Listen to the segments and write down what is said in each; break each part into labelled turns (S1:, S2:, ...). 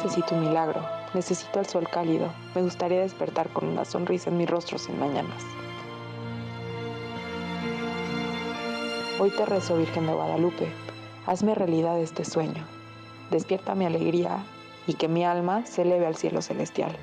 S1: necesito un milagro, necesito el sol cálido. Me gustaría despertar con una sonrisa en mi rostro sin mañanas. Hoy te rezo, Virgen de Guadalupe, hazme realidad este sueño. Despierta mi alegría y que mi alma se eleve al cielo celestial.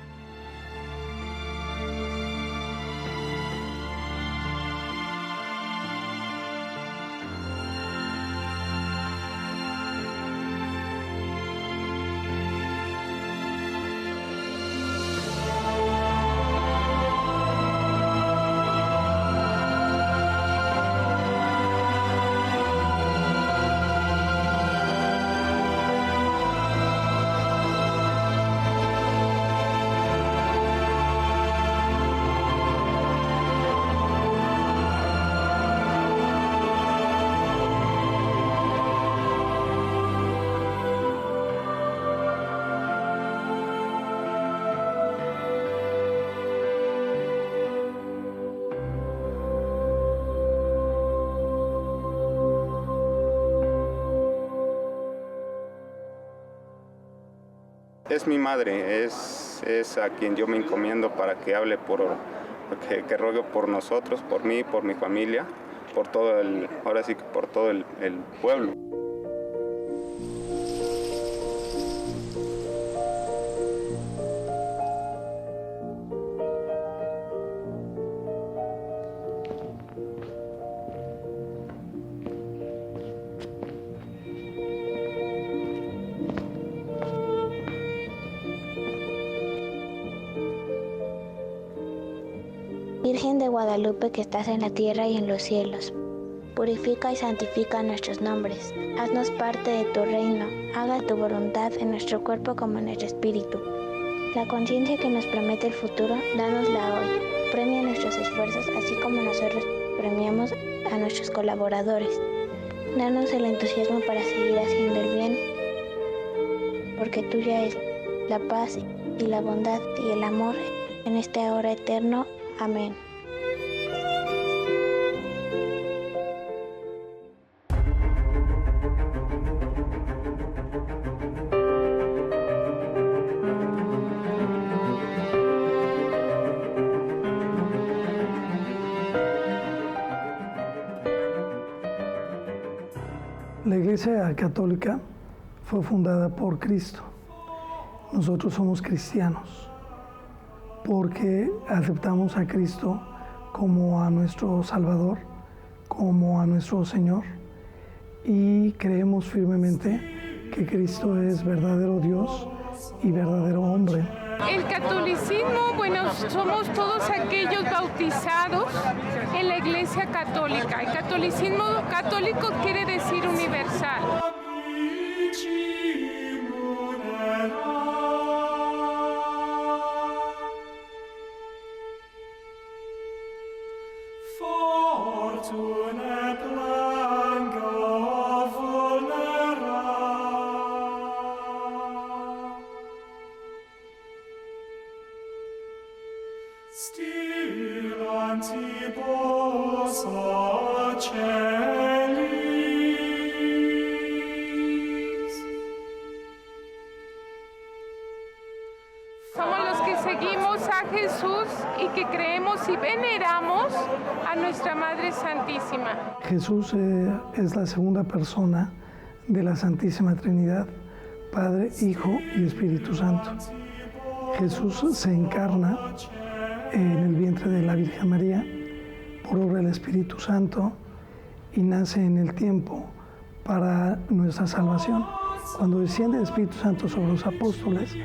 S2: Es mi madre, es a quien yo me encomiendo para que hable que rogue por nosotros, por mí, por mi familia, por todo ahora sí que por todo el pueblo.
S3: Virgen de Guadalupe que estás en la tierra y en los cielos, purifica y santifica nuestros nombres. Haznos parte de tu reino, haga tu voluntad en nuestro cuerpo como en nuestro espíritu. La conciencia que nos promete el futuro, dánosla hoy. Premia nuestros esfuerzos, así como nosotros premiamos a nuestros colaboradores. Danos el entusiasmo para seguir haciendo el bien, porque tuya es la paz y la bondad y el amor en este ahora eterno. Amén.
S4: La Iglesia Católica fue fundada por Cristo. Nosotros somos cristianos porque aceptamos a Cristo como a nuestro Salvador, como a nuestro Señor, y creemos firmemente que Cristo es verdadero Dios y verdadero hombre.
S5: El catolicismo, bueno, somos todos aquellos bautizados en la Iglesia Católica. El catolicismo católico quiere decir universal. Somos los que seguimos a Jesús y que creemos y veneramos a nuestra Madre Santísima.
S4: Jesús es la segunda persona de la Santísima Trinidad, Padre, Hijo y Espíritu Santo. Jesús se encarna en el vientre de la Virgen María por obra del Espíritu Santo y nace en el tiempo para nuestra salvación. Cuando desciende el Espíritu Santo sobre los apóstoles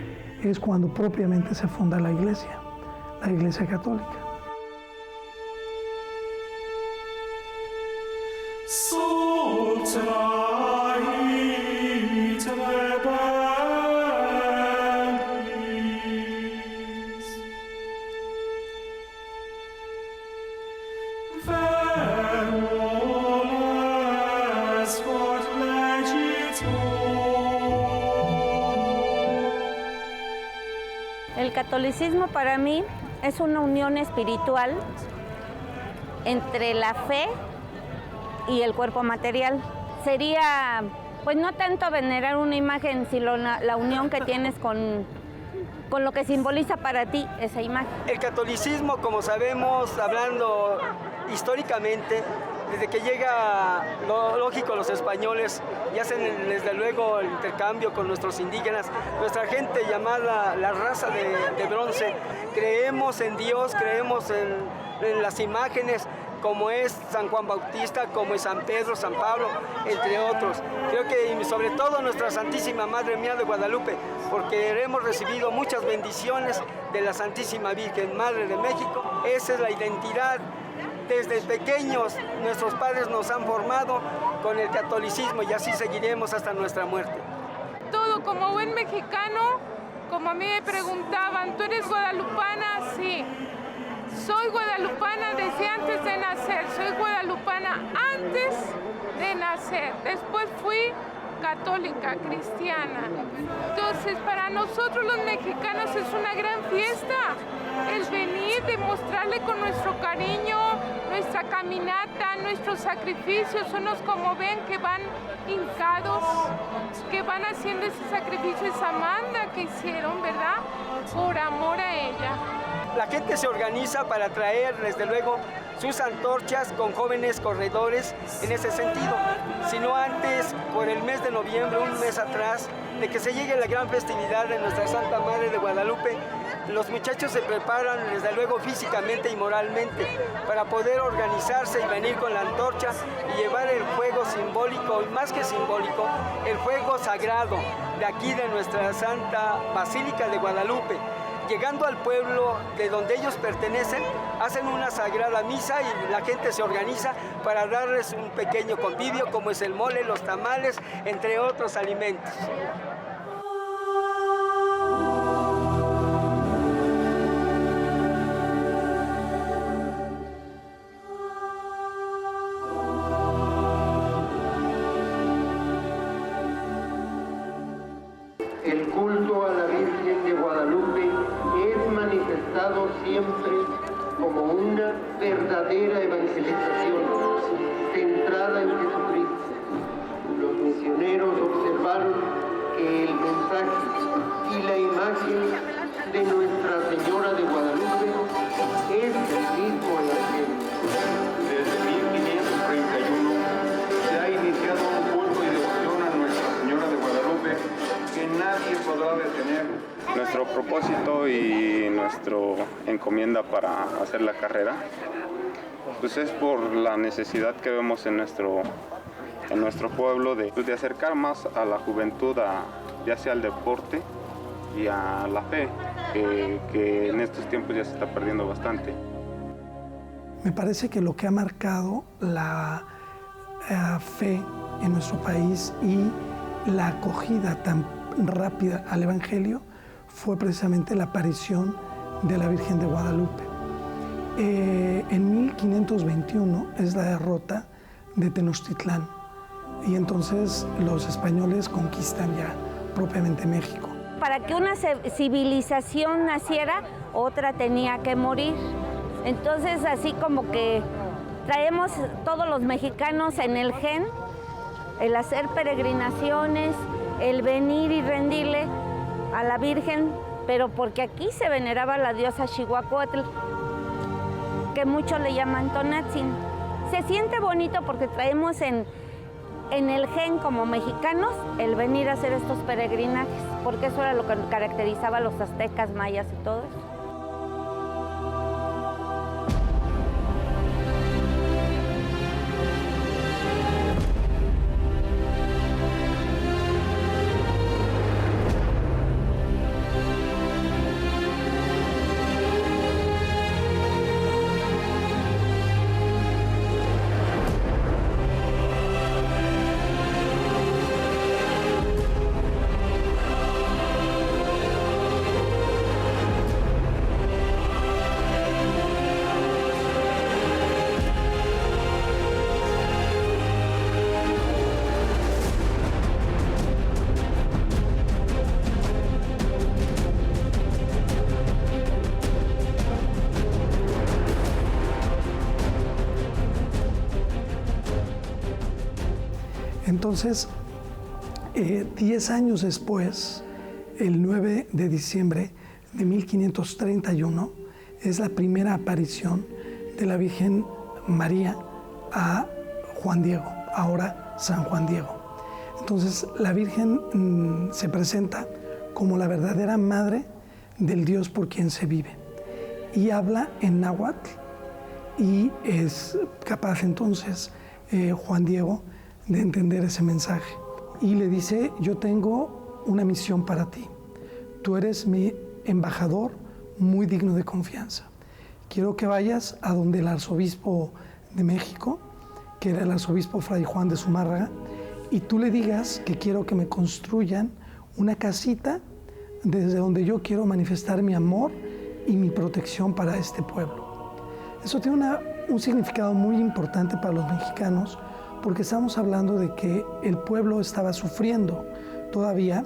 S4: es cuando propiamente se funda la Iglesia Católica.
S6: El catolicismo para mí es una unión espiritual entre la fe y el cuerpo material. Sería Pues no tanto venerar una imagen, sino la unión que tienes con lo que simboliza para ti esa imagen.
S7: El catolicismo, como sabemos, hablando históricamente, desde que llega, lógico, los españoles y hacen desde luego el intercambio con nuestros indígenas, nuestra gente llamada la raza de bronce, creemos en Dios, creemos en las imágenes, como es San Juan Bautista, como es San Pedro, San Pablo, entre otros. Creo que sobre todo nuestra Santísima Madre Mía de Guadalupe, porque hemos recibido muchas bendiciones de la Santísima Virgen Madre de México. Esa es la identidad. Desde pequeños nuestros padres nos han formado con el catolicismo y así seguiremos hasta nuestra muerte.
S5: Todo como buen mexicano, como a mí me preguntaban, ¿tú eres guadalupana? Sí. Soy guadalupana desde antes de nacer, soy guadalupana antes de nacer. Después fui católica, cristiana. Entonces, para nosotros los mexicanos es una gran fiesta el venir, demostrarle con nuestro cariño, nuestra caminata, nuestros sacrificios. Unos como ven que van hincados, que van haciendo ese sacrificio, esa manda que hicieron, ¿verdad? Por amor a ella.
S7: La gente se organiza para traer, desde luego, sus antorchas con jóvenes corredores en ese sentido. Si no antes, por el mes de noviembre, un mes atrás, de que se llegue la gran festividad de nuestra Santa Madre de Guadalupe, los muchachos se preparan, desde luego, físicamente y moralmente para poder organizarse y venir con la antorcha y llevar el fuego simbólico, y más que simbólico, el fuego sagrado de aquí de nuestra Santa Basílica de Guadalupe. Llegando al pueblo de donde ellos pertenecen, hacen una sagrada misa y la gente se organiza para darles un pequeño convivio, como es el mole, los tamales, entre otros alimentos.
S8: El culto a la Virgen de Guadalupe es manifestado siempre como una verdadera evangelización centrada en Jesucristo. Los misioneros observaron que el mensaje y la imagen de Nuestra Señora de Guadalupe es el mismo evangelio.
S9: Desde 1531 se ha iniciado un culto y devoción a Nuestra Señora de Guadalupe que nadie podrá detener.
S2: Nuestro propósito y nuestra encomienda para hacer la carrera, pues es por la necesidad que vemos en nuestro pueblo de acercar más a la juventud, ya sea al deporte y a la fe, que en estos tiempos ya se está perdiendo bastante.
S4: Me parece que lo que ha marcado la fe en nuestro país y la acogida tan rápida al Evangelio fue precisamente la aparición de la Virgen de Guadalupe. En 1521 es la derrota de Tenochtitlán y entonces los españoles conquistan ya propiamente México.
S6: Para que una civilización naciera, otra tenía que morir. Entonces, así como que traemos todos los mexicanos en el gen, el hacer peregrinaciones, el venir y rendirle a la Virgen, pero porque aquí se veneraba a la diosa Xihuacuatl, que muchos le llaman Tonatzin. Se siente bonito porque traemos en el gen como mexicanos el venir a hacer estos peregrinajes, porque eso era lo que caracterizaba a los aztecas, mayas y todo eso.
S4: Entonces, 10 años después, el 9 de diciembre de 1531, es la primera aparición de la Virgen María a Juan Diego, ahora San Juan Diego. Entonces la Virgen se presenta como la verdadera madre del Dios por quien se vive y habla en náhuatl, y es capaz entonces Juan Diego de entender ese mensaje. Y le dice: yo tengo una misión para ti. Tú eres mi embajador muy digno de confianza. Quiero que vayas a donde el arzobispo de México, que era el arzobispo Fray Juan de Zumárraga, y tú le digas que quiero que me construyan una casita desde donde yo quiero manifestar mi amor y mi protección para este pueblo. Eso tiene un significado muy importante para los mexicanos, porque estamos hablando de que el pueblo estaba sufriendo todavía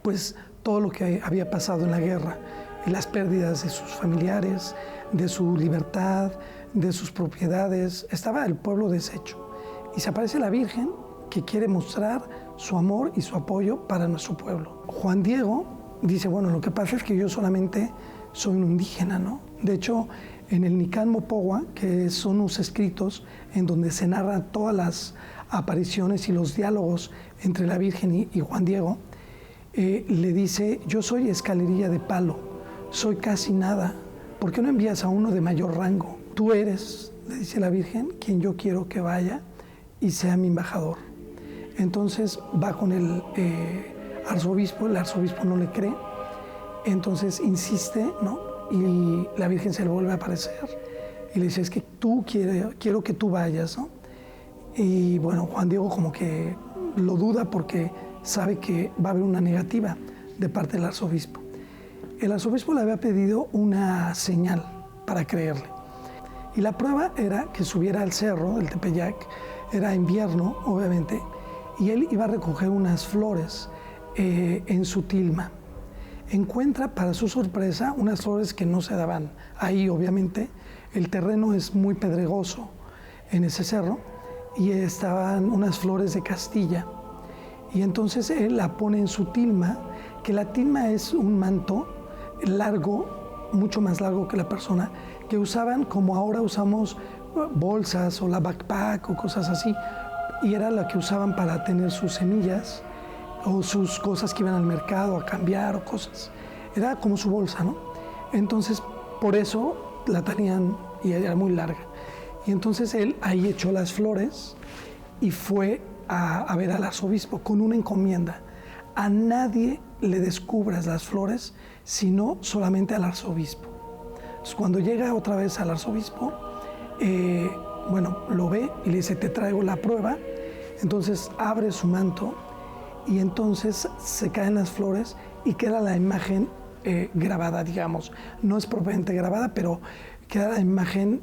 S4: pues todo lo que había pasado en la guerra y las pérdidas de sus familiares, de su libertad, de sus propiedades. Estaba el pueblo deshecho. Y se aparece la Virgen, que quiere mostrar su amor y su apoyo para nuestro pueblo. Juan Diego dice: bueno, lo que pasa es que yo solamente soy un indígena, ¿no? De hecho, en el Nican Mopogua, que son unos escritos en donde se narran todas las apariciones y los diálogos entre la Virgen y Juan Diego, le dice: yo soy escalerilla de palo, soy casi nada, ¿por qué no envías a uno de mayor rango? Tú eres, le dice la Virgen, quien yo quiero que vaya y sea mi embajador. Entonces va con el arzobispo no le cree, entonces insiste, ¿no? Y la Virgen se le vuelve a aparecer y le dice: es que quiero que tú vayas, ¿no? Y bueno, Juan Diego como que lo duda porque sabe que va a haber una negativa de parte del arzobispo. El arzobispo le había pedido una señal para creerle. Y la prueba era que subiera al cerro del Tepeyac, era invierno, obviamente, y él iba a recoger unas flores en su tilma. Encuentra, para su sorpresa, unas flores que no se daban ahí, obviamente. El terreno es muy pedregoso en ese cerro, y estaban unas flores de Castilla. Y entonces él la pone en su tilma, que la tilma es un manto largo, mucho más largo que la persona, que usaban como ahora usamos bolsas o la backpack o cosas así, y era la que usaban para tener sus semillas o sus cosas que iban al mercado a cambiar o cosas. Era como su bolsa, ¿no? Entonces, por eso la tenían, y era muy larga. Y entonces él ahí echó las flores y fue a ver al arzobispo con una encomienda: a nadie le descubras las flores, sino solamente al arzobispo. Entonces, cuando llega otra vez al arzobispo, lo ve y le dice: te traigo la prueba. Entonces abre su manto y entonces se caen las flores y queda la imagen grabada, digamos. No es propiamente grabada, pero queda la imagen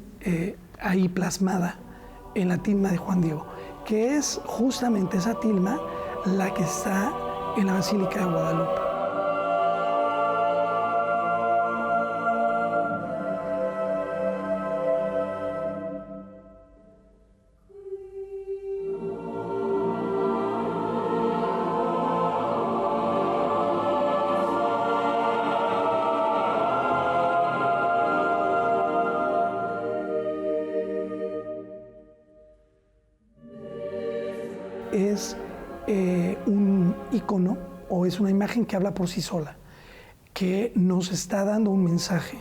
S4: ahí plasmada en la tilma de Juan Diego, que es justamente esa tilma la que está en la Basílica de Guadalupe. Es un icono o es una imagen que habla por sí sola, que nos está dando un mensaje.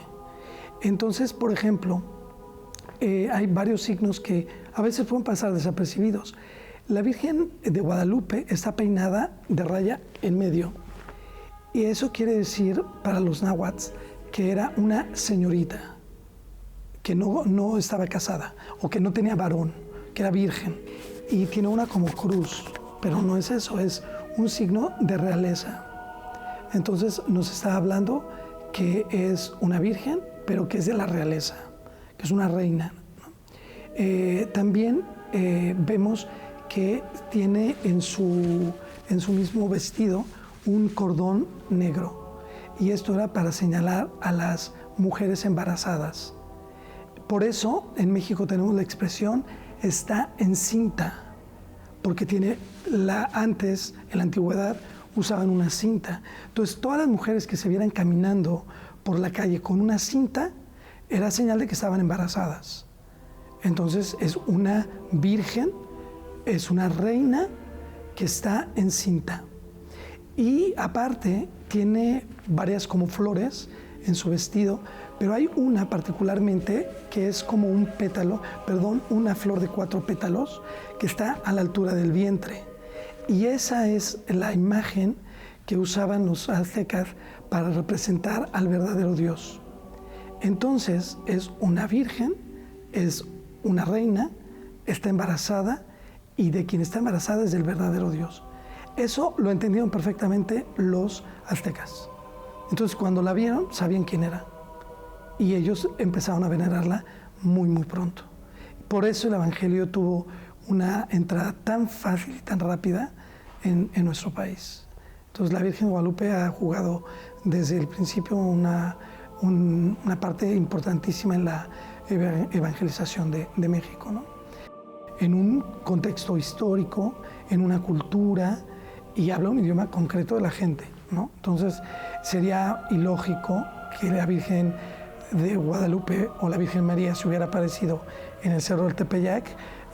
S4: Entonces, por ejemplo, hay varios signos que a veces pueden pasar desapercibidos. La Virgen de Guadalupe está peinada de raya en medio, y eso quiere decir para los náhuatl que era una señorita, que no estaba casada o que no tenía varón, que era virgen. Y tiene una como cruz, pero no es eso, es un signo de realeza. Entonces nos está hablando que es una virgen, pero que es de la realeza, que es una reina, ¿no? También vemos que tiene en su mismo vestido un cordón negro, y esto era para señalar a las mujeres embarazadas. Por eso en México tenemos la expresión: está encinta, porque antes, en la antigüedad, usaban una cinta. Entonces, todas las mujeres que se vieran caminando por la calle con una cinta, era señal de que estaban embarazadas. Entonces, es una virgen, es una reina que está encinta. Y aparte, tiene varias como flores en su vestido, pero hay una particularmente que es como una flor de 4 pétalos que está a la altura del vientre. Y esa es la imagen que usaban los aztecas para representar al verdadero Dios. Entonces, es una virgen, es una reina, está embarazada, y de quien está embarazada es del verdadero Dios. Eso lo entendieron perfectamente los aztecas. Entonces, cuando la vieron, sabían quién era. Y ellos empezaron a venerarla muy, muy pronto. Por eso el Evangelio tuvo una entrada tan fácil y tan rápida en nuestro país. Entonces, la Virgen de Guadalupe ha jugado desde el principio una parte importantísima en la evangelización de México, ¿no? En un contexto histórico, en una cultura, y habla un idioma concreto de la gente, ¿no? Entonces, sería ilógico que la Virgen de Guadalupe o la Virgen María se hubiera aparecido en el Cerro del Tepeyac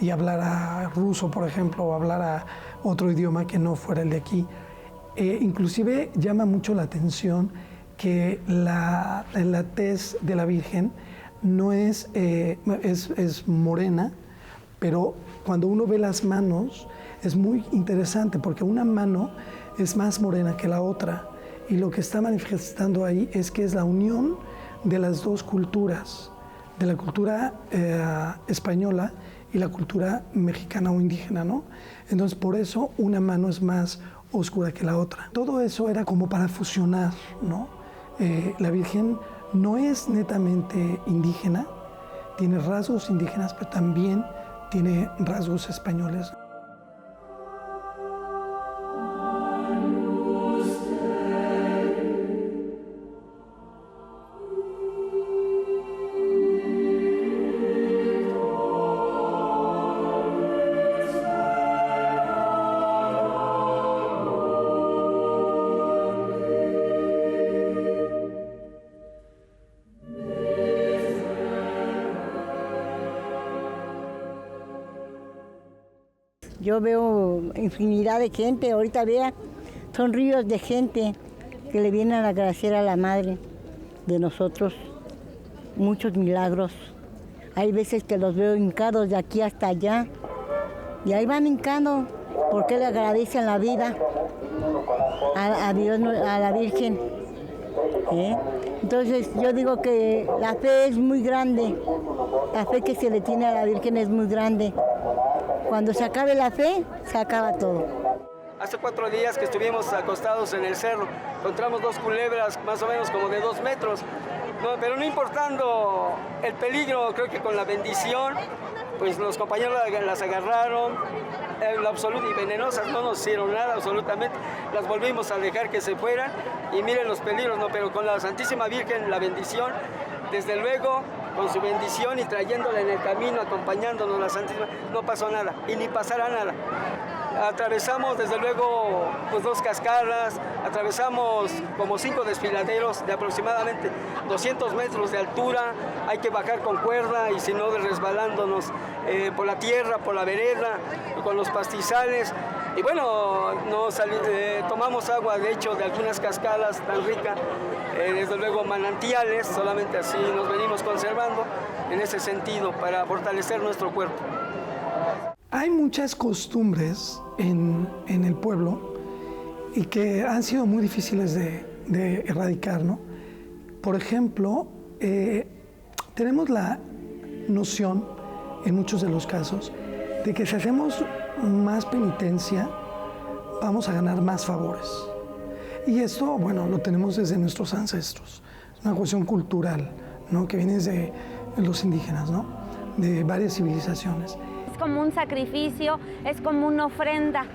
S4: y hablara ruso, por ejemplo, o hablara otro idioma que no fuera el de aquí. Inclusive llama mucho la atención que la tez de la Virgen no es morena, pero cuando uno ve las manos es muy interesante porque una mano es más morena que la otra y lo que está manifestando ahí es que es la unión de las dos culturas, de la cultura española y la cultura mexicana o indígena, ¿no? Entonces, por eso una mano es más oscura que la otra. Todo eso era como para fusionar, ¿no? La Virgen no es netamente indígena, tiene rasgos indígenas, pero también tiene rasgos españoles.
S10: Yo veo infinidad de gente, ahorita vea, son ríos de gente que le vienen a agradecer a la Madre de nosotros, muchos milagros. Hay veces que los veo hincados de aquí hasta allá, y ahí van hincando porque le agradecen la vida a Dios, a la Virgen. Entonces yo digo que la fe es muy grande, la fe que se le tiene a la Virgen es muy grande. Cuando se acabe la fe, se acaba todo.
S7: Hace 4 días que estuvimos acostados en el cerro, encontramos 2 culebras más o menos como de 2 metros, no, pero no importando el peligro, creo que con la bendición, pues los compañeros las agarraron, en lo absoluto y venenosas, no nos hicieron nada absolutamente, las volvimos a dejar que se fueran y miren los peligros, no, pero con la Santísima Virgen, la bendición, desde luego, con su bendición y trayéndola en el camino, acompañándonos la Santísima, no pasó nada y ni pasará nada. Atravesamos desde luego pues 2 cascadas, atravesamos como 5 desfiladeros de aproximadamente 200 metros de altura, hay que bajar con cuerda y si no resbalándonos por la tierra, por la vereda, con los pastizales. Y bueno, tomamos agua de hecho de algunas cascadas tan ricas, desde luego manantiales, solamente así nos venimos conservando en ese sentido para fortalecer nuestro cuerpo.
S4: Hay muchas costumbres en el pueblo y que han sido muy difíciles de erradicar, ¿no? Por ejemplo, tenemos la noción, en muchos de los casos, de que si hacemos más penitencia, vamos a ganar más favores. Y esto, bueno, lo tenemos desde nuestros ancestros. Es una cuestión cultural, ¿no? Que viene de los indígenas, ¿no? De varias civilizaciones.
S6: Es como un sacrificio, es como una ofrenda.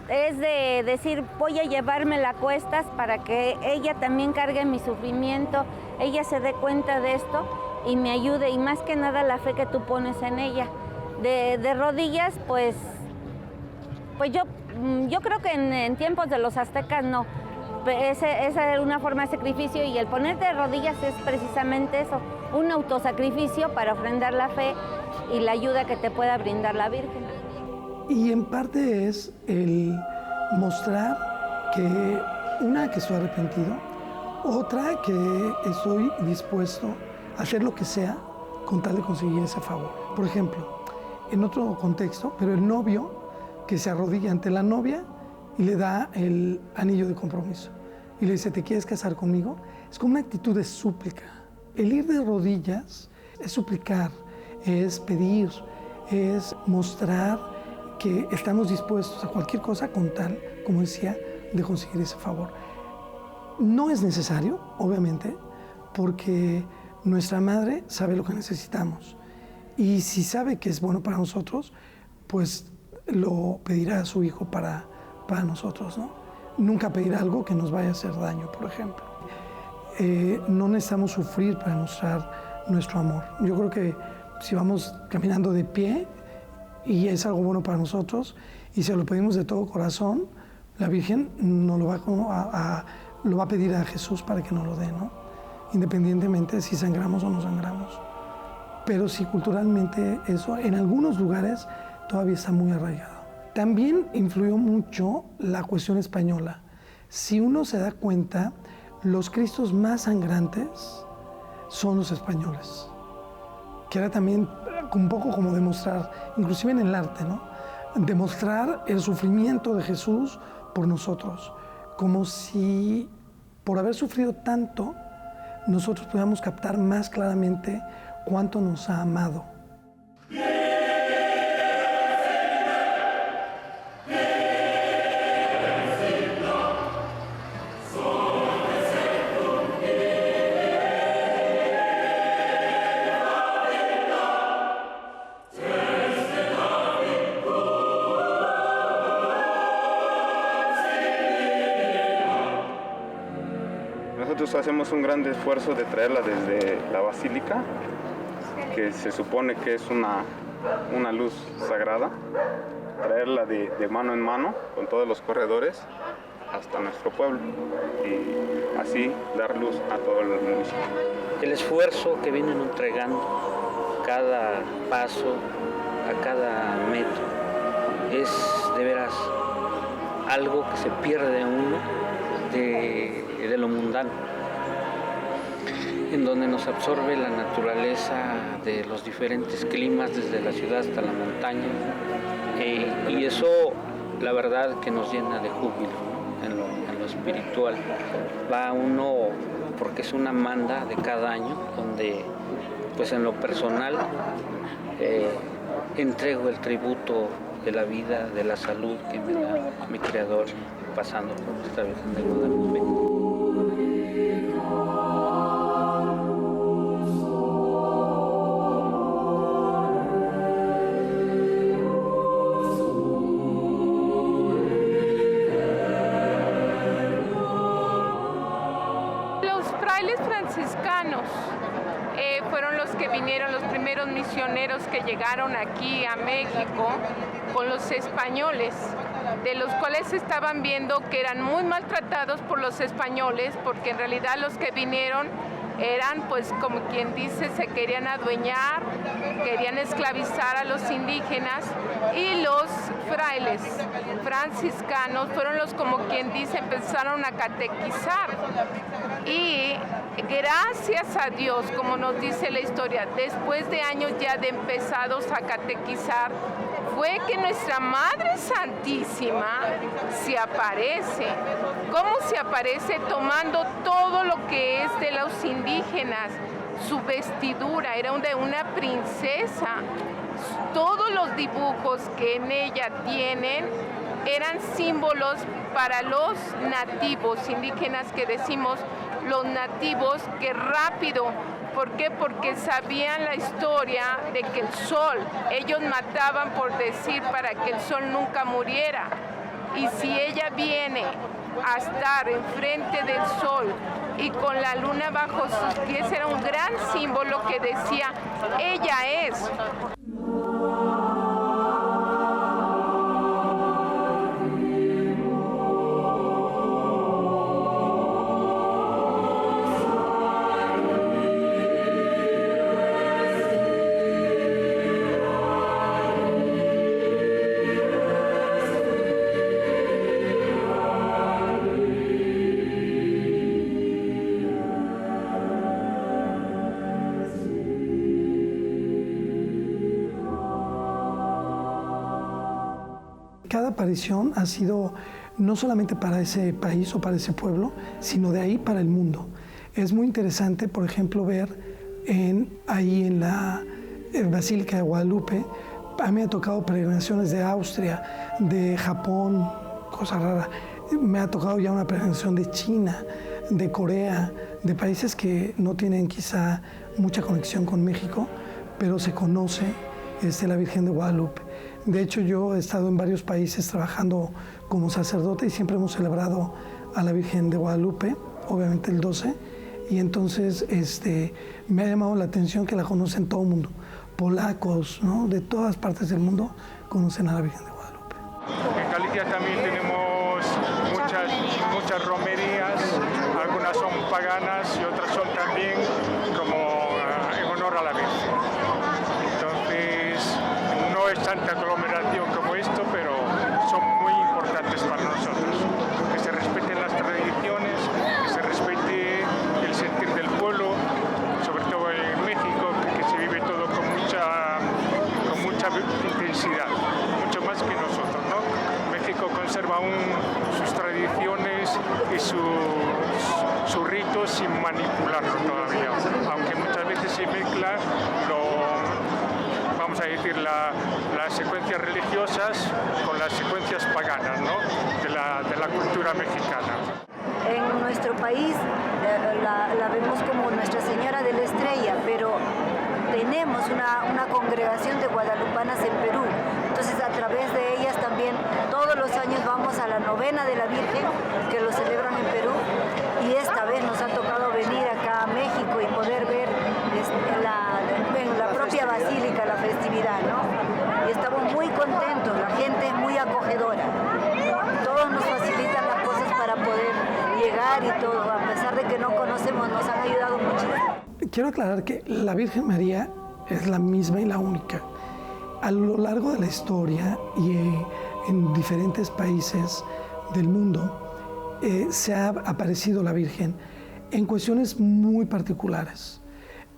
S6: Es de decir, voy a llevármela a cuestas para que ella también cargue mi sufrimiento, ella se dé cuenta de esto y me ayude. Y más que nada la fe que tú pones en ella. De rodillas, pues Pues yo creo que en tiempos de los aztecas no. Esa era una forma de sacrificio y el ponerte de rodillas es precisamente eso, un autosacrificio para ofrendar la fe y la ayuda que te pueda brindar la Virgen.
S4: Y en parte es el mostrar que estoy arrepentido, otra que estoy dispuesto a hacer lo que sea con tal de conseguir ese favor. Por ejemplo, en otro contexto, pero el novio que se arrodilla ante la novia y le da el anillo de compromiso y le dice, ¿te quieres casar conmigo? Es como una actitud de súplica. El ir de rodillas es suplicar, es pedir, es mostrar que estamos dispuestos a cualquier cosa con tal, como decía, de conseguir ese favor. No es necesario, obviamente, porque nuestra madre sabe lo que necesitamos y si sabe que es bueno para nosotros, pues lo pedirá a su hijo para nosotros, ¿no? Nunca pedir algo que nos vaya a hacer daño, por ejemplo. No necesitamos sufrir para mostrar nuestro amor. Yo creo que si vamos caminando de pie y es algo bueno para nosotros y se lo pedimos de todo corazón, la Virgen nos lo va a pedir a Jesús para que nos lo dé, ¿no? Independientemente de si sangramos o no sangramos. Pero sí, culturalmente eso en algunos lugares todavía está muy arraigado. También influyó mucho la cuestión española. Si uno se da cuenta, los Cristos más sangrantes son los españoles, que era también un poco como demostrar, inclusive en el arte, ¿no? Demostrar el sufrimiento de Jesús por nosotros, como si por haber sufrido tanto, nosotros pudiéramos captar más claramente cuánto nos ha amado.
S2: Nosotros hacemos un gran esfuerzo de traerla desde la basílica, que se supone que es una luz sagrada, traerla de mano en mano con todos los corredores hasta nuestro pueblo y así dar luz a todo el municipio.
S11: El esfuerzo que vienen entregando cada paso, a cada metro, es de veras algo que se pierde uno de lo mundano, en donde nos absorbe la naturaleza de los diferentes climas, desde la ciudad hasta la montaña, y eso la verdad que nos llena de júbilo, ¿no? en lo espiritual. Va uno, porque es una manda de cada año, donde pues en lo personal entrego el tributo de la vida, de la salud que me da mi Creador, pasando por nuestra Virgen de Guadalupe.
S5: Los frailes franciscanos fueron los que vinieron, los primeros misioneros que llegaron aquí a México con los españoles, de los cuales estaban viendo que eran muy maltratados por los españoles, porque en realidad los que vinieron eran, pues como quien dice, se querían adueñar, querían esclavizar a los indígenas, y los frailes franciscanos fueron los, como quien dice, empezaron a catequizar. Y gracias a Dios, como nos dice la historia, después de años ya de empezados a catequizar, fue que nuestra Madre Santísima se aparece. ¿Cómo se aparece? Tomando todo lo que es de los indígenas. Su vestidura era de una princesa. Todos los dibujos que en ella tienen eran símbolos para los nativos indígenas, que decimos los nativos, que rápido. ¿Por qué? Porque sabían la historia de que el sol, ellos mataban por decir para que el sol nunca muriera. Y si ella viene a estar enfrente del sol y con la luna bajo sus pies, era un gran símbolo que decía, ella es.
S4: cada aparición ha sido no solamente para ese país o para ese pueblo, sino de ahí para el mundo. Es muy interesante, por ejemplo, ver ahí en la Basílica de Guadalupe. A mí me ha tocado peregrinaciones de Austria, de Japón, cosa rara. Me ha tocado ya una peregrinación de China, de Corea, de países que no tienen quizá mucha conexión con México, pero se conoce la Virgen de Guadalupe. De hecho, yo he estado en varios países trabajando como sacerdote y siempre hemos celebrado a la Virgen de Guadalupe, obviamente el 12, y entonces me ha llamado la atención que la conocen todo el mundo. Polacos, ¿no? De todas partes del mundo conocen a la Virgen de Guadalupe.
S12: En Galicia también tenemos muchas romerías, algunas son paganas y otras son también como en honor a la Virgen. Entonces, no es tanta aglomeración como esto, pero son muy importantes para nosotros. Que se respeten las tradiciones, que se respete el sentir del pueblo, sobre todo en México, que se vive todo con mucha intensidad, mucho más que nosotros, ¿no? México conserva aún sus tradiciones y sus ritos sin manipularlo todavía, aunque muchas veces se mezcla vamos a decir, las secuencias religiosas con las secuencias paganas, ¿no? de la cultura mexicana.
S13: En nuestro país la vemos como Nuestra Señora de la Estrella, pero tenemos una congregación de guadalupanas en Perú. Entonces, a través de ellas también todos los años vamos a la novena de la Virgen, que lo celebran en Perú, y esta vez nos ha tocado venir acá a México y poder ver en la propia basílica la festividad, ¿no? Y estamos muy contentos, la gente es muy acogedora. Todos nos facilitan las cosas para poder llegar y todo, a pesar de que no conocemos, nos han ayudado muchísimo.
S4: Quiero aclarar que la Virgen María es la misma y la única. A lo largo de la historia y en diferentes países del mundo se ha aparecido la Virgen en cuestiones muy particulares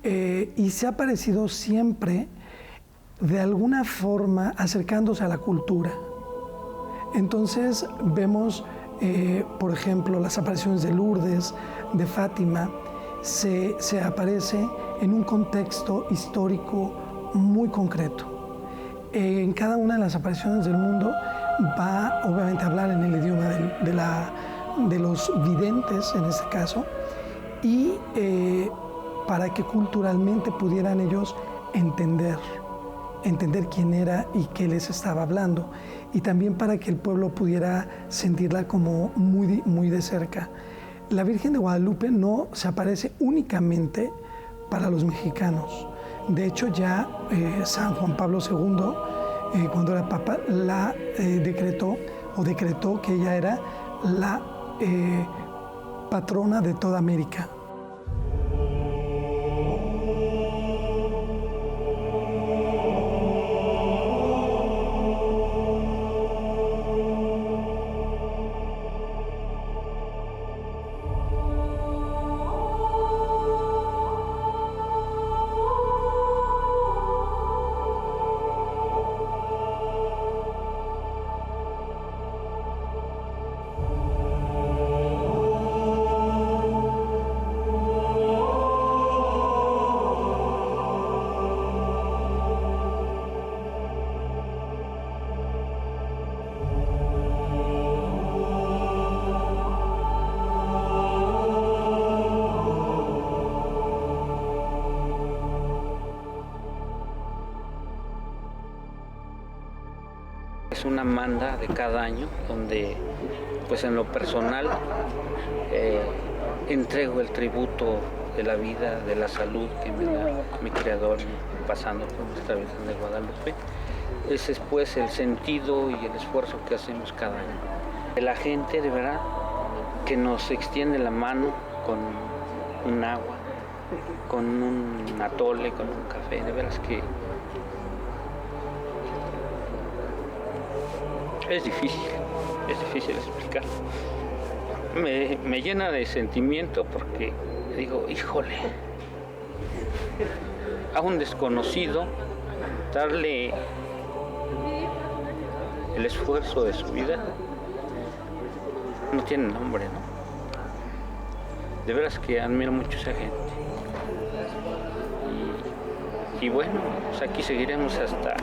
S4: y se ha aparecido siempre de alguna forma acercándose a la cultura. Entonces vemos, por ejemplo, las apariciones de Lourdes, de Fátima, se aparece en un contexto histórico muy concreto. En cada una de las apariciones del mundo va obviamente a hablar en el idioma de los videntes, en este caso, y para que culturalmente pudieran ellos entender quién era y qué les estaba hablando, y también para que el pueblo pudiera sentirla como muy, muy de cerca. La Virgen de Guadalupe no se aparece únicamente para los mexicanos. De hecho, ya San Juan Pablo II, cuando era Papa, decretó que ella era la patrona de toda América.
S11: Es una manda de cada año donde, pues en lo personal, entrego el tributo de la vida, de la salud que me da mi Creador pasando por nuestra Virgen de Guadalupe. Ese es pues el sentido y el esfuerzo que hacemos cada año. La gente de verdad que nos extiende la mano con un agua, con un atole, con un café, de veras que es difícil explicar. Me llena de sentimiento porque digo, híjole, a un desconocido darle el esfuerzo de su vida no tiene nombre, ¿no? De veras que admiro mucho a esa gente. Y bueno, pues aquí seguiremos hasta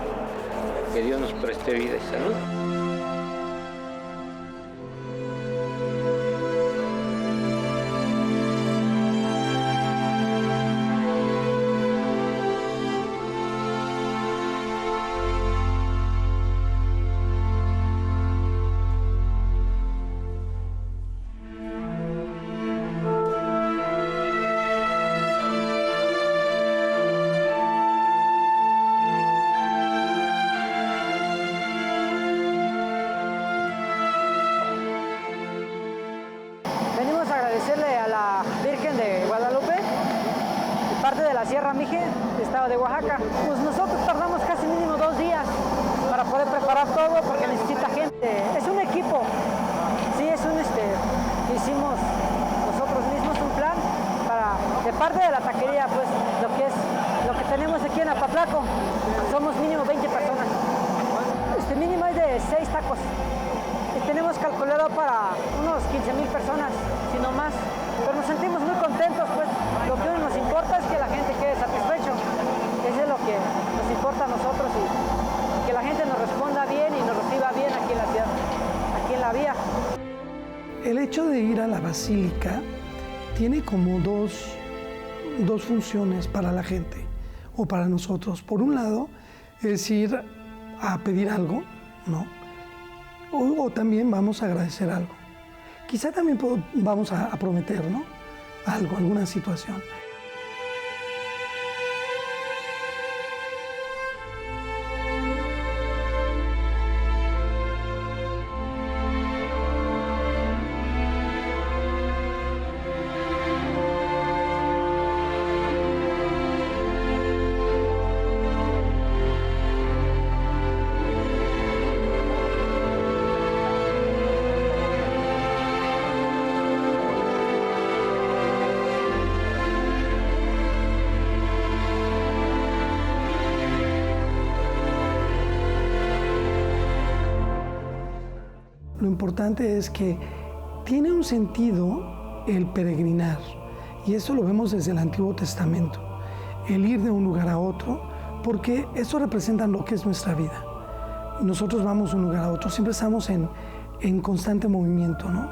S11: que Dios nos preste vida y salud.
S14: Venimos a agradecerle a la Virgen de Guadalupe, parte de la Sierra Mije, estado de Oaxaca. Pues nosotros tardamos casi mínimo 2 días para poder preparar todo porque necesita gente. Es un equipo, sí, es un hicimos nosotros mismos un plan para, de parte de la taquería, pues lo que tenemos aquí en Apatlaco, somos mínimo 20 personas. Mínimo es de 6 tacos. Tenemos calculado para unos 15,000 personas, si no más. Pero nos sentimos muy contentos, pues lo que nos importa es que la gente quede satisfecho. Eso es lo que nos importa a nosotros y que la gente nos responda bien y nos reciba bien aquí en la ciudad, aquí en la vía.
S4: El hecho de ir a la basílica tiene como dos funciones para la gente o para nosotros. Por un lado, es ir a pedir algo, ¿no? O también vamos a agradecer algo. Quizá también vamos a prometer, ¿no? Algo, alguna situación. Lo importante es que tiene un sentido el peregrinar, y esto lo vemos desde el Antiguo Testamento, el ir de un lugar a otro, porque eso representa lo que es nuestra vida. Nosotros vamos de un lugar a otro, siempre estamos en constante movimiento, ¿no?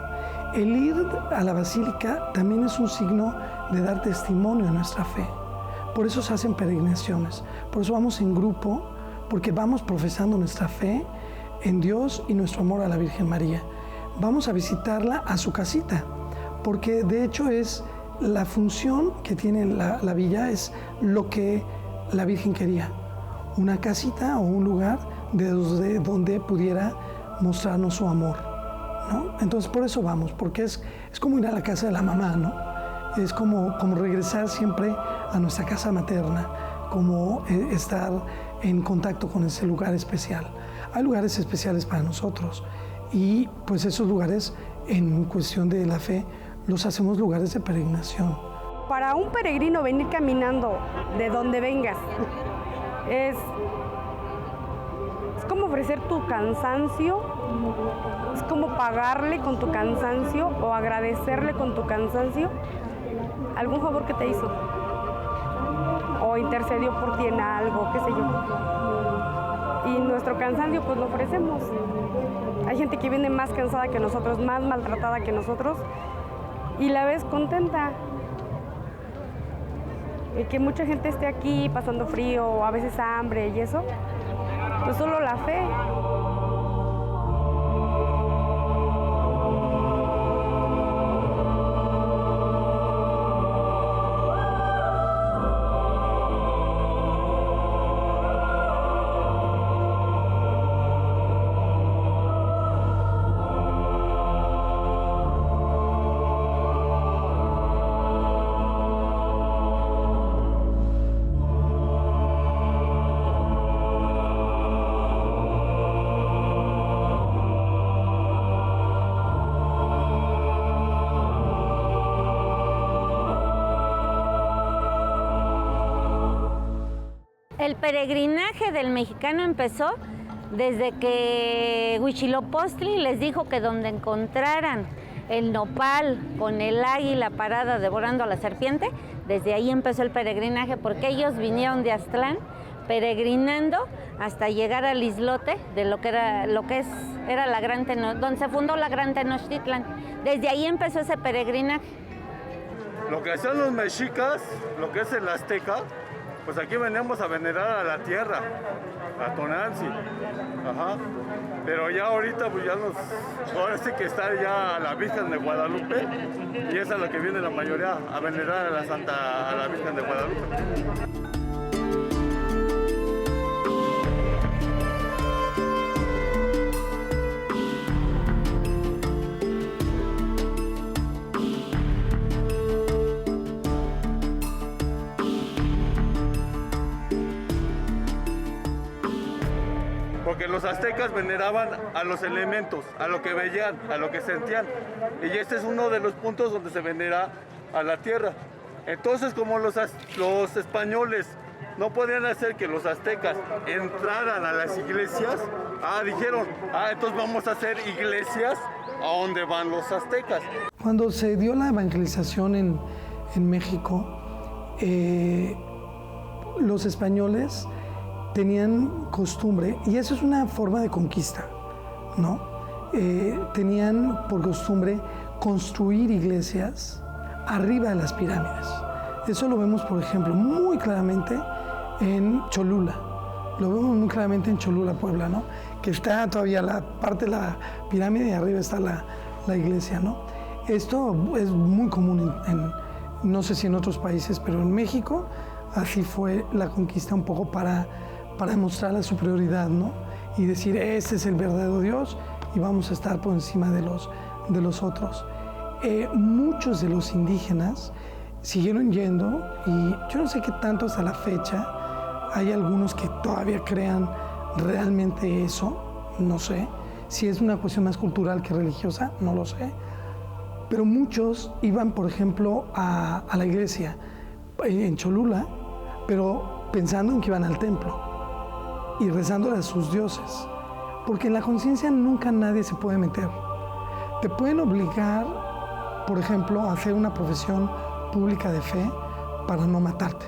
S4: El ir a la basílica también es un signo de dar testimonio de nuestra fe. Por eso se hacen peregrinaciones, por eso vamos en grupo, porque vamos profesando nuestra fe en Dios y nuestro amor a la Virgen María. Vamos a visitarla a su casita, porque de hecho es la función que tiene la villa, es lo que la Virgen quería. Una casita o un lugar desde donde pudiera mostrarnos su amor, ¿no? Entonces por eso vamos, porque es como ir a la casa de la mamá, ¿no? Es como regresar siempre a nuestra casa materna, como estar en contacto con ese lugar especial. Hay lugares especiales para nosotros y pues esos lugares en cuestión de la fe los hacemos lugares de peregrinación.
S15: Para un peregrino venir caminando de donde vengas es como ofrecer tu cansancio, es como pagarle con tu cansancio o agradecerle con tu cansancio algún favor que te hizo o intercedió por ti en algo, qué sé yo. Y nuestro cansancio pues lo ofrecemos. Hay gente que viene más cansada que nosotros, más maltratada que nosotros y la ves contenta. Y que mucha gente esté aquí pasando frío o a veces hambre y eso, pues solo la fe.
S6: El peregrinaje del mexicano empezó Desde que Huitzilopochtli les dijo que donde encontraran el nopal con el águila parada devorando a la serpiente, desde ahí empezó el peregrinaje, porque ellos vinieron de Aztlán peregrinando hasta llegar al islote de era la Gran donde se fundó la Gran Tenochtitlan. Desde ahí empezó ese peregrinaje.
S16: Lo que hacían los mexicas, lo que es el azteca, pues aquí veníamos a venerar a la tierra, a Tonantzin. Ajá. Pero ya ahorita, pues ahora sí que está ya la Virgen de Guadalupe, y esa es la que viene la mayoría a venerar a la Virgen de Guadalupe. Porque los aztecas veneraban a los elementos, a lo que veían, a lo que sentían. Y este es uno de los puntos donde se venera a la tierra. Entonces, como los españoles no podían hacer que los aztecas entraran a las iglesias, dijeron, entonces vamos a hacer iglesias a donde van los aztecas.
S4: Cuando se dio la evangelización en México, los españoles tenían costumbre, y eso es una forma de conquista, ¿no? Tenían por costumbre construir iglesias arriba de las pirámides. Eso lo vemos, por ejemplo, muy claramente en Cholula. Lo vemos muy claramente en Cholula, Puebla, ¿no? Que está todavía la parte de la pirámide y arriba está la iglesia, ¿no? Esto es muy común no sé si en otros países, pero en México así fue la conquista, un poco para demostrar la superioridad, ¿no? Y decir, este es el verdadero Dios y vamos a estar por encima de los otros. Muchos de los indígenas siguieron yendo, y yo no sé qué tanto hasta la fecha hay algunos que todavía crean realmente eso, no sé. Si es una cuestión más cultural que religiosa, no lo sé. Pero muchos iban, por ejemplo, a la iglesia en Cholula, pero pensando en que iban al templo y rezándole a sus dioses, porque en la conciencia nunca nadie se puede meter. Te pueden obligar, por ejemplo, a hacer una profesión pública de fe para no matarte,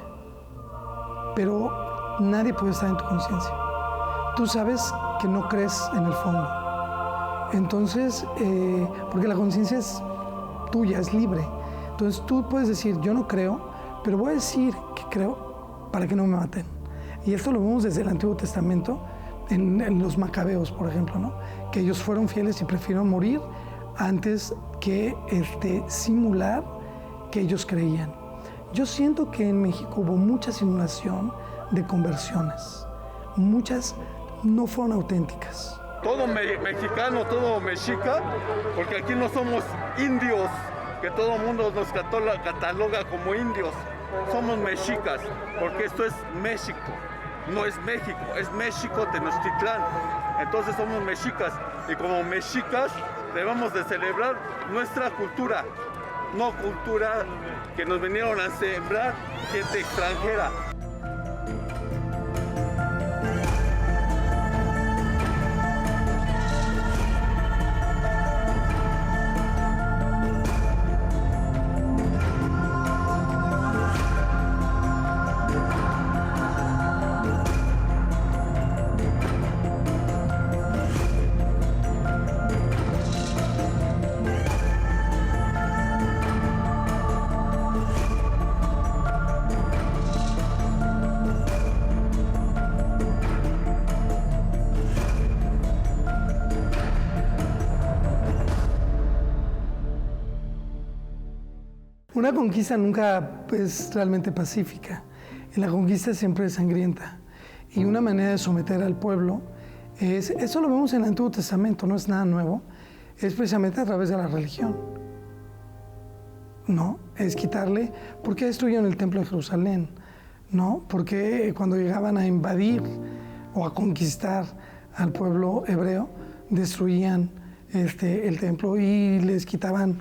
S4: pero nadie puede estar en tu conciencia. Tú sabes que no crees en el fondo. Entonces, porque la conciencia es tuya, es libre. Entonces tú puedes decir, yo no creo, pero voy a decir que creo para que no me maten. Y esto lo vemos desde el Antiguo Testamento, en los macabeos, por ejemplo, ¿no? Que ellos fueron fieles y prefirieron morir antes que simular que ellos creían. Yo siento que en México hubo mucha simulación de conversiones. Muchas no fueron auténticas.
S16: Todo mexicano, todo mexica, porque aquí no somos indios, que todo el mundo nos cataloga como indios. Somos mexicas, porque esto es México, no es México, es México Tenochtitlán. Entonces somos mexicas, y como mexicas debemos de celebrar nuestra cultura, no cultura que nos vinieron a sembrar gente extranjera.
S4: Una conquista nunca es realmente pacífica. La conquista siempre es sangrienta. Y una manera de someter al pueblo eso lo vemos en el Antiguo Testamento, no es nada nuevo, es precisamente a través de la religión. ¿No? Es quitarle, ¿por qué destruyeron el templo de Jerusalén? ¿No? Porque cuando llegaban a invadir o a conquistar al pueblo hebreo, destruían el templo y les quitaban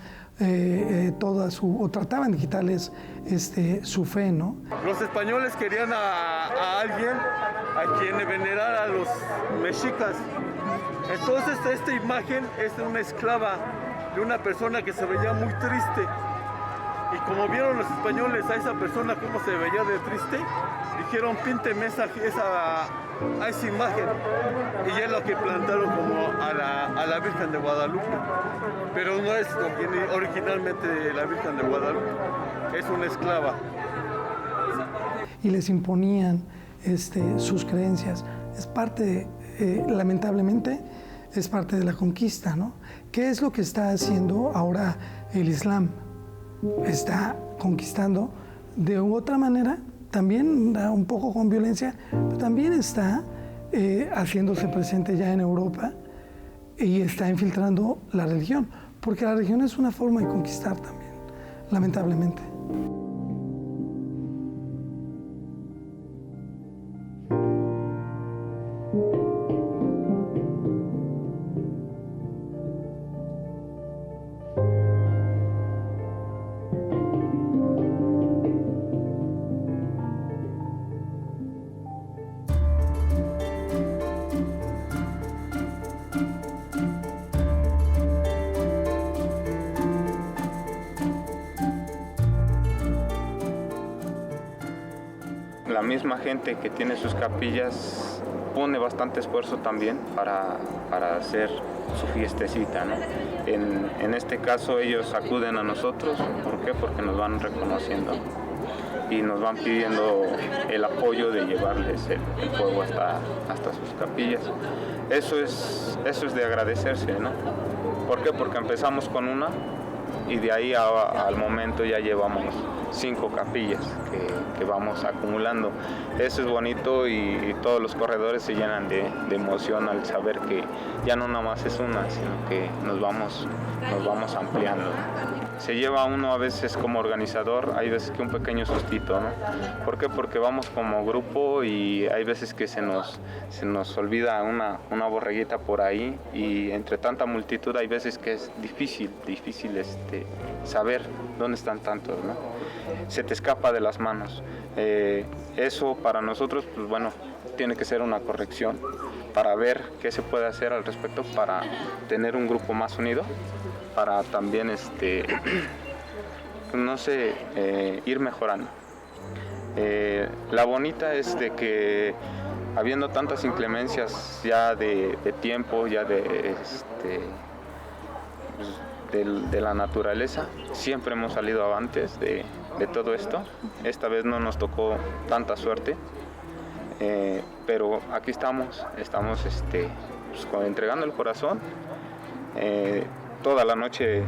S4: trataban de quitarles su fe, ¿no?
S16: Los españoles querían a alguien a quien venerara a los mexicas. Entonces esta imagen es de una esclava, de una persona que se veía muy triste. Y como vieron los españoles a esa persona cómo se veía de triste, dijeron, pínteme a esa imagen. Y es lo que plantaron como a la Virgen de Guadalupe. Pero no es originalmente la Virgen de Guadalupe, es una esclava.
S4: Y les imponían sus creencias. Es parte, lamentablemente, es parte de la conquista, ¿no? ¿Qué es lo que está haciendo ahora el Islam? Está conquistando de otra manera, también un poco con violencia, pero también está haciéndose presente ya en Europa y está infiltrando la religión, porque la religión es una forma de conquistar también, lamentablemente.
S2: La misma gente que tiene sus capillas pone bastante esfuerzo también para hacer su fiestecita, ¿no? En este caso ellos acuden a nosotros, ¿por qué? Porque nos van reconociendo y nos van pidiendo el apoyo de llevarles el fuego hasta sus capillas. Eso es de agradecerse, ¿no? ¿Por qué? Porque empezamos con una y de ahí al momento ya llevamos 5 capillas que vamos acumulando. Eso es bonito y todos los corredores se llenan de emoción al saber que ya no nada más es una, sino que nos vamos ampliando. Se lleva uno a veces como organizador, hay veces que un pequeño sustito, ¿no? ¿Por qué? Porque vamos como grupo y hay veces que se nos olvida una borreguita por ahí y entre tanta multitud hay veces que es difícil saber dónde están tantos, ¿no? Se te escapa de las manos. Eso para nosotros, pues bueno, tiene que ser una corrección para ver qué se puede hacer al respecto para tener un grupo más unido, para también, ir mejorando. La bonita es de que habiendo tantas inclemencias ya de tiempo, ya de la naturaleza, siempre hemos salido avantes de todo esto. Esta vez no nos tocó tanta suerte, pero aquí estamos entregando el corazón. Toda la noche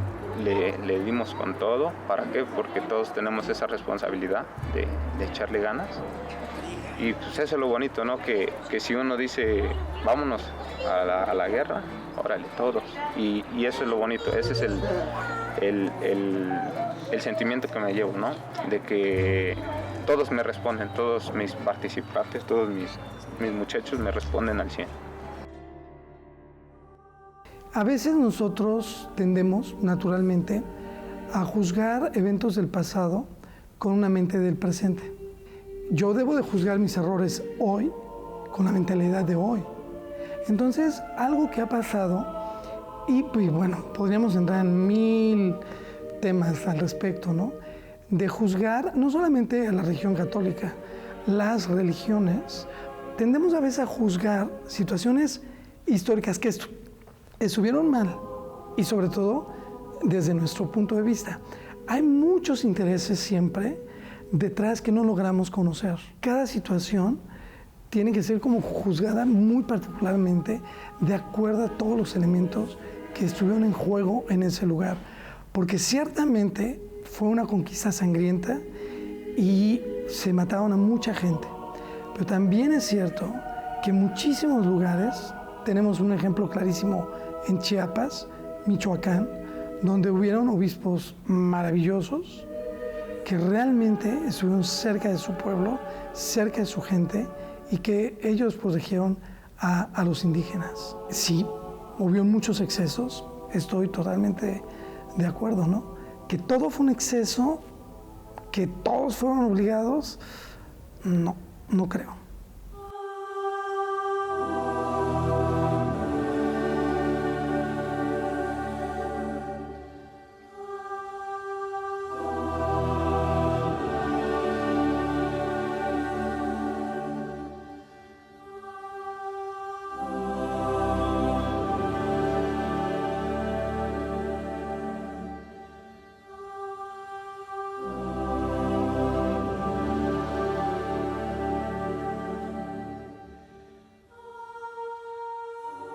S2: le dimos con todo. ¿Para qué? Porque todos tenemos esa responsabilidad de echarle ganas. Y pues eso es lo bonito, ¿no? Que si uno dice, vámonos a la guerra, órale, todos. Y eso es lo bonito, ese es el sentimiento que me llevo, ¿no? De que todos me responden, todos mis participantes, todos mis muchachos me responden al 100.
S4: A veces nosotros tendemos, naturalmente, a juzgar eventos del pasado con una mente del presente. Yo debo de juzgar mis errores hoy con la mentalidad de hoy. Entonces, algo que ha pasado, y bueno, podríamos entrar en 1000 temas al respecto, ¿no? De juzgar no solamente a la religión católica, las religiones, tendemos a veces a juzgar situaciones históricas que estuvieron mal y sobre todo desde nuestro punto de vista. Hay muchos intereses siempre detrás que no logramos conocer. Cada situación tiene que ser como juzgada muy particularmente de acuerdo a todos los elementos que estuvieron en juego en ese lugar, porque ciertamente fue una conquista sangrienta y se mataron a mucha gente, pero también es cierto que en muchísimos lugares, tenemos un ejemplo clarísimo en Chiapas, Michoacán, donde hubieron obispos maravillosos que realmente estuvieron cerca de su pueblo, cerca de su gente, y que ellos protegieron a los indígenas. Sí, hubo muchos excesos, estoy totalmente de acuerdo, ¿no? Que todo fue un exceso, que todos fueron obligados, no creo.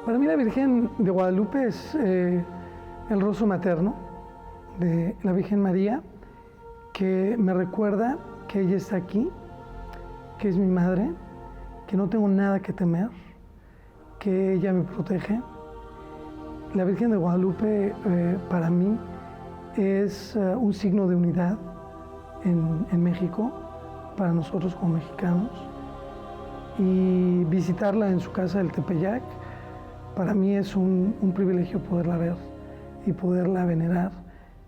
S4: Para mí la Virgen de Guadalupe es el rostro materno de la Virgen María, que me recuerda que ella está aquí, que es mi madre, que no tengo nada que temer, que ella me protege. La Virgen de Guadalupe para mí es un signo de unidad en México, para nosotros como mexicanos. Y visitarla en su casa del Tepeyac, para mí es un privilegio poderla ver y poderla venerar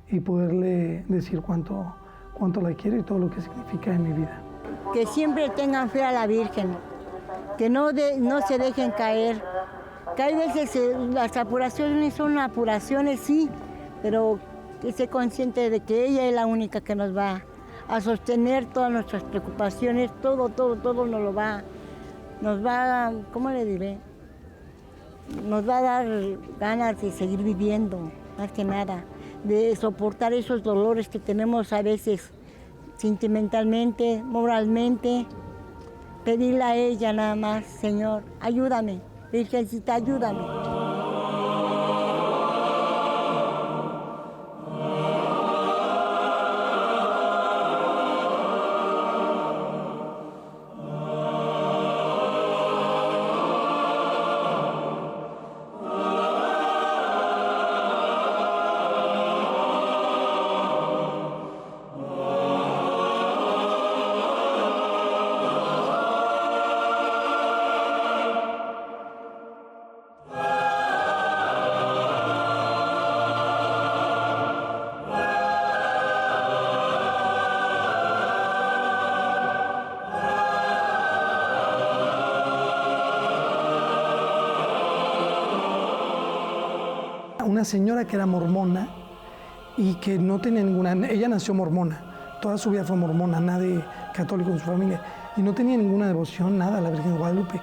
S4: y poderle decir cuánto la quiero y todo lo que significa en mi vida.
S10: Que siempre tengan fe a la Virgen, que no se dejen caer. Que hay veces las apuraciones son apuraciones, sí, pero que se consciente de que ella es la única que nos va a sostener todas nuestras preocupaciones, todo nos va, ¿cómo le diré? Nos va a dar ganas de seguir viviendo, más que nada, de soportar esos dolores que tenemos a veces sentimentalmente, moralmente. Pedirle a ella nada más, Señor, ayúdame, Virgencita, ayúdame.
S4: Una señora que era mormona y que no tenía ella nació mormona, toda su vida fue mormona, nadie católico en su familia, y no tenía ninguna devoción, nada a la Virgen de Guadalupe.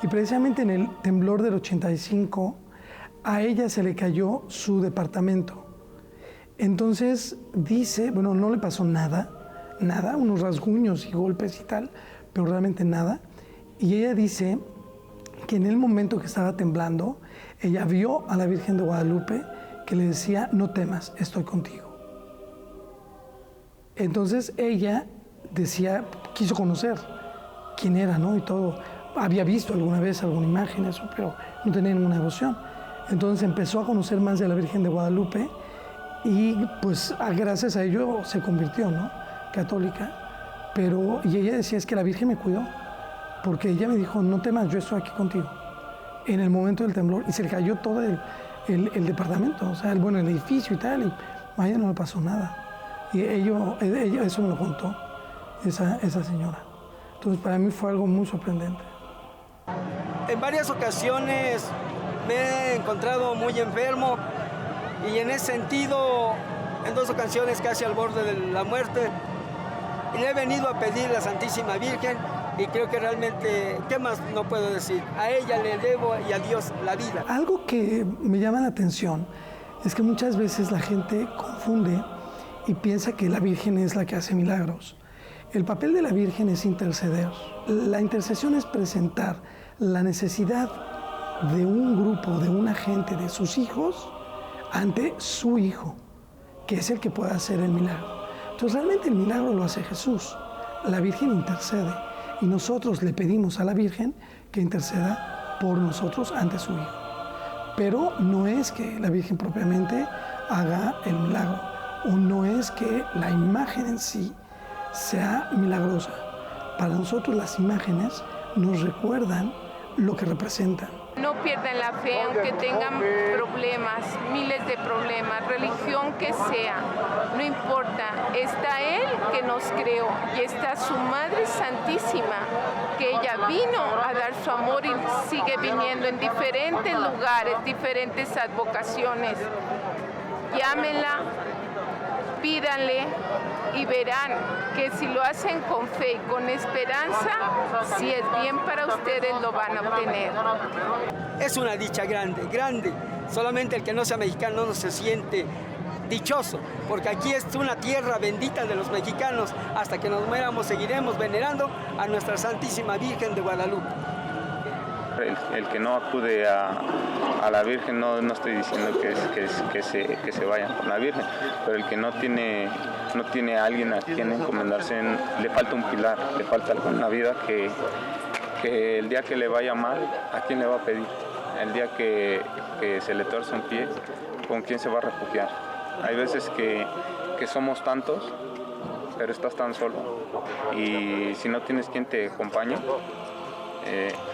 S4: Y precisamente en el temblor del 85, a ella se le cayó su departamento. Entonces dice, bueno, no le pasó nada, unos rasguños y golpes y tal, pero realmente nada. Y ella dice que en el momento que estaba temblando, ella vio a la Virgen de Guadalupe que le decía, no temas, estoy contigo. Entonces ella decía, quiso conocer quién era, ¿no? Y todo. Había visto alguna vez alguna imagen, eso, pero no tenía ninguna devoción. Entonces empezó a conocer más de la Virgen de Guadalupe y pues gracias a ello se convirtió, ¿no? Católica. Y ella decía, es que la Virgen me cuidó, porque ella me dijo, no temas, yo estoy aquí contigo. En el momento del temblor, y se le cayó todo el departamento, o sea, el edificio y tal, y a ella no le pasó nada. Y ella eso me lo contó, esa señora. Entonces, para mí fue algo muy sorprendente.
S7: En varias ocasiones me he encontrado muy enfermo, y en ese sentido, en 2 ocasiones casi al borde de la muerte, y le he venido a pedir a la Santísima Virgen. Y creo que realmente, ¿qué más no puedo decir? A ella le debo y a Dios la vida.
S4: Algo que me llama la atención es que muchas veces la gente confunde y piensa que la Virgen es la que hace milagros. El papel de la Virgen es interceder. La intercesión es presentar la necesidad de un grupo, de una gente, de sus hijos, ante su Hijo, que es el que puede hacer el milagro. Entonces realmente el milagro lo hace Jesús. La Virgen intercede. Y nosotros le pedimos a la Virgen que interceda por nosotros ante su Hijo. Pero no es que la Virgen propiamente haga el milagro, o no es que la imagen en sí sea milagrosa. Para nosotros las imágenes nos recuerdan lo que representan.
S5: No pierdan la fe, aunque tengan problemas, miles de problemas, religión que sea, no importa. Está Él que nos creó y está su Madre Santísima, que ella vino a dar su amor y sigue viniendo en diferentes lugares, diferentes advocaciones. Llámenla, pídanle y verán que si lo hacen con fe y con esperanza, si es bien para ustedes lo van a obtener.
S7: Es una dicha grande, grande. Solamente el que no sea mexicano no se siente dichoso, porque aquí es una tierra bendita de los mexicanos. Hasta que nos muéramos seguiremos venerando a nuestra Santísima Virgen de Guadalupe.
S2: El que no acude a la Virgen, no estoy diciendo que se vayan con la Virgen, pero el que no tiene a alguien a quien encomendarse, le falta un pilar, le falta algo en la vida que el día que le vaya mal, ¿a quién le va a pedir? El día que se le torce un pie, ¿con quién se va a refugiar? Hay veces que somos tantos, pero estás tan solo, y si no tienes quien te acompañe,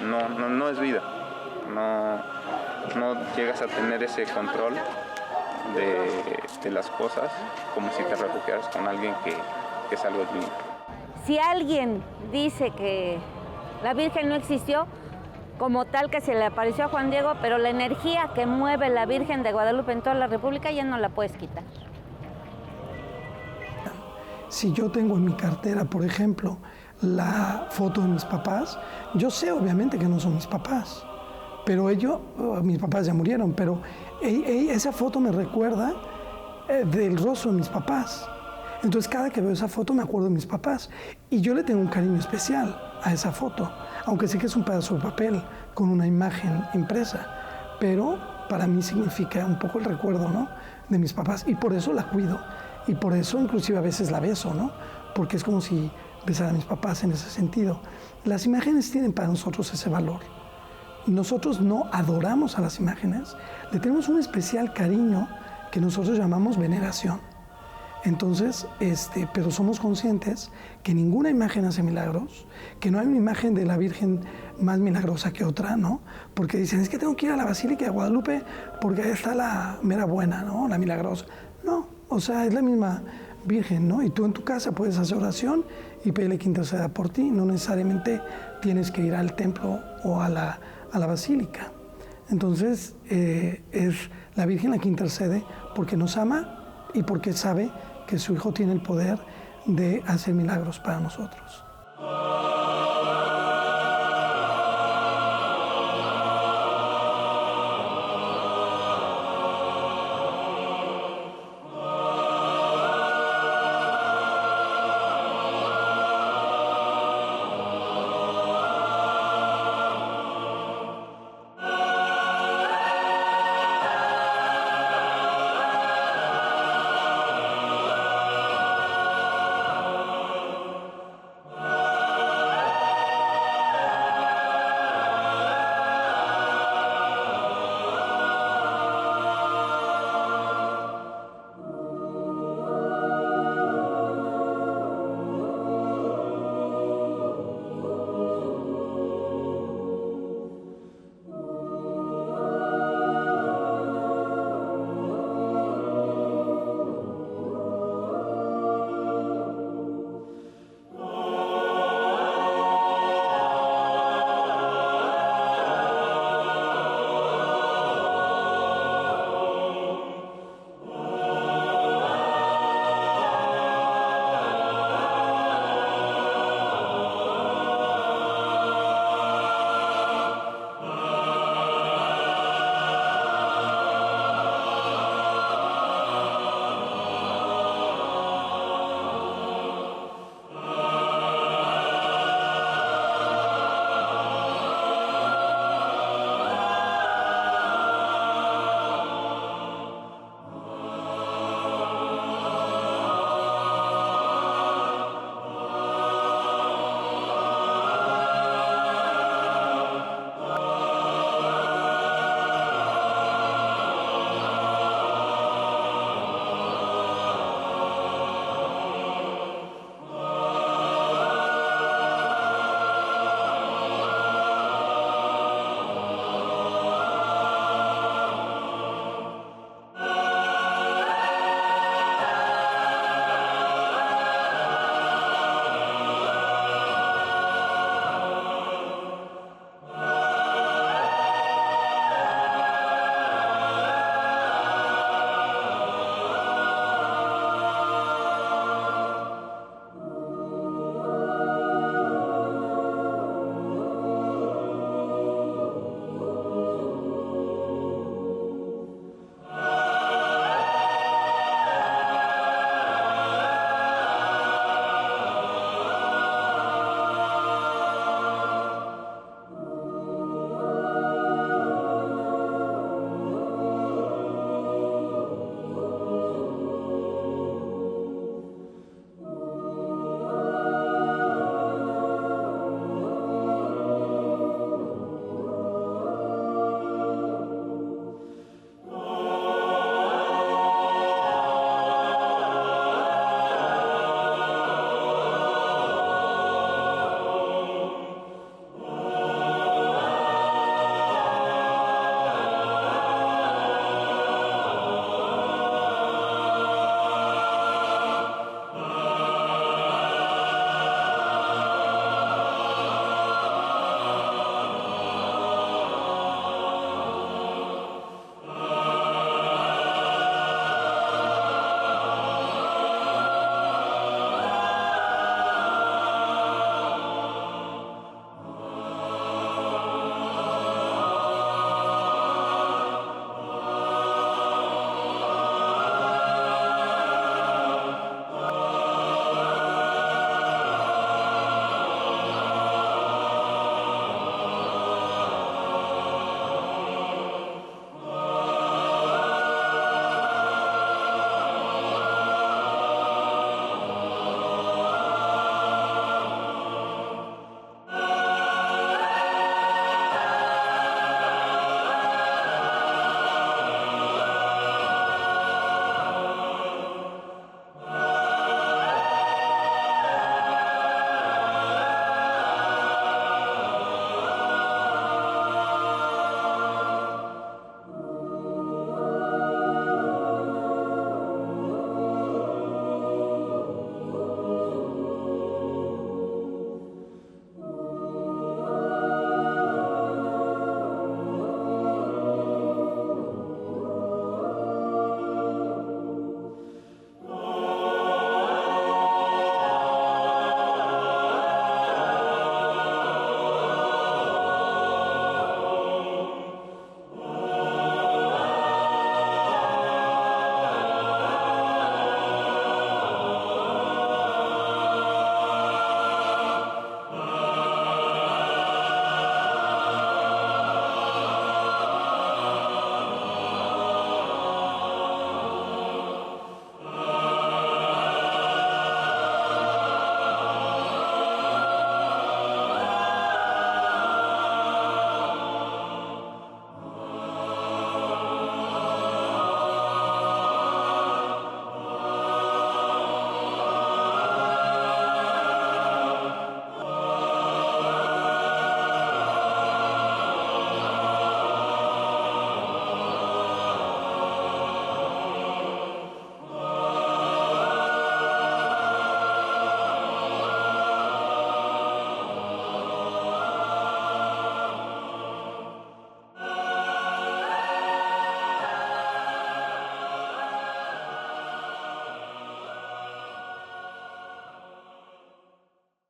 S2: no es vida, no llegas a tener ese control de las cosas como si te refugiaras con alguien que es algo divino.
S6: Si alguien dice que la Virgen no existió, como tal que se le apareció a Juan Diego, pero la energía que mueve la Virgen de Guadalupe en toda la República ya no la puedes quitar.
S4: Si yo tengo en mi cartera, por ejemplo, la foto de mis papás, yo sé obviamente que no son mis papás, pero mis papás ya murieron, pero esa foto me recuerda del rostro de mis papás. Entonces cada que veo esa foto me acuerdo de mis papás y yo le tengo un cariño especial a esa foto, aunque sé que es un pedazo de papel con una imagen impresa, pero para mí significa un poco el recuerdo, ¿no?, de mis papás, y por eso la cuido, y por eso inclusive a veces la beso, ¿no?, porque es como si besara a mis papás en ese sentido. Las imágenes tienen para nosotros ese valor. Nosotros no adoramos a las imágenes, le tenemos un especial cariño que nosotros llamamos veneración. Entonces, pero somos conscientes que ninguna imagen hace milagros, que no hay una imagen de la Virgen más milagrosa que otra, ¿no? Porque dicen, es que tengo que ir a la Basílica de Guadalupe porque ahí está la mera buena, ¿no?, la milagrosa. No, o sea, es la misma Virgen, ¿no? Y tú en tu casa puedes hacer oración y pedirle que interceda por ti, no necesariamente tienes que ir al templo o a la Basílica. Entonces, es la Virgen la que intercede porque nos ama y porque sabe que su Hijo tiene el poder de hacer milagros para nosotros.